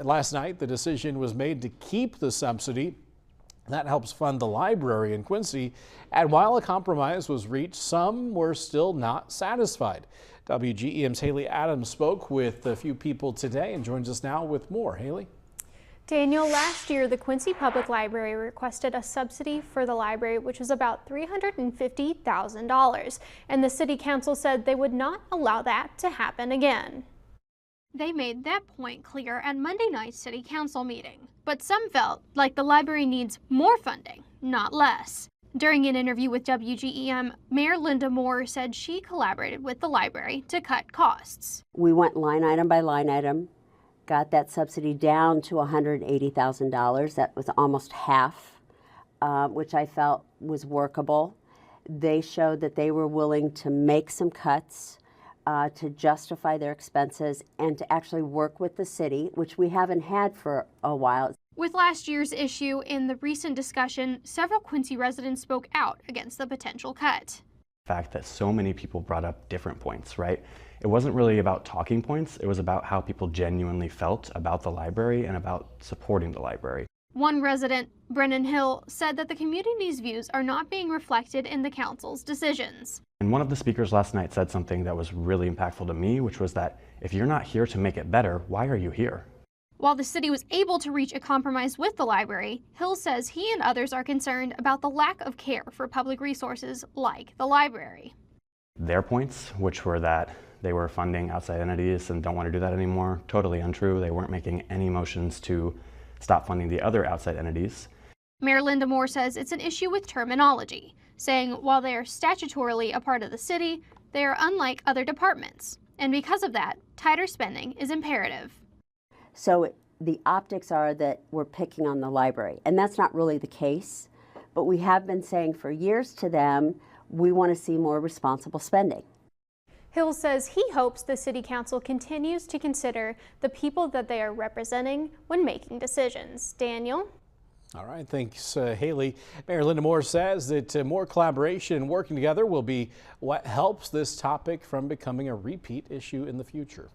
Last night, the decision was made to keep the subsidy. That helps fund the library in Quincy. And while a compromise was reached, some were still not satisfied. WGEM's Haley Adams spoke with a few people today and joins us now with more. Haley? Daniel, last year the Quincy Public Library requested a subsidy for the library, which was about $350,000, and the city council said they would not allow that to happen again. They made that point clear at Monday night's city council meeting, but some felt like the library needs more funding, not less. During an interview with WGEM, Mayor Linda Moore said she collaborated with the library to cut costs. We went line item by line item, got that subsidy down to $180,000. That was almost half, which I felt was workable. They showed that they were willing to make some cuts to justify their expenses and to actually work with the city, which we haven't had for a while. With last year's issue in the recent discussion, several Quincy residents spoke out against the potential cut. The fact that so many people brought up different points, right? It wasn't really about talking points, it was about how people genuinely felt about the library and about supporting the library. One resident, Brennan Hill, said that the community's views are not being reflected in the council's decisions. And one of the speakers last night said something that was really impactful to me, which was that if you're not here to make it better, why are you here? While the city was able to reach a compromise with the library, Hill says he and others are concerned about the lack of care for public resources like the library. Their points, which were that they were funding outside entities and don't want to do that anymore, totally untrue. They weren't making any motions to stop funding the other outside entities. Mayor Linda Moore says it's an issue with terminology, saying while they are statutorily a part of the city, they are unlike other departments. And because of that, tighter spending is imperative. So the optics are that we're picking on the library, and that's not really the case. But we have been saying for years to them, we want to see more responsible spending. Hill says he hopes the city council continues to consider the people that they are representing when making decisions. Daniel? All right, thanks, Haley. Mayor Linda Moore says that more collaboration and working together will be what helps this topic from becoming a repeat issue in the future.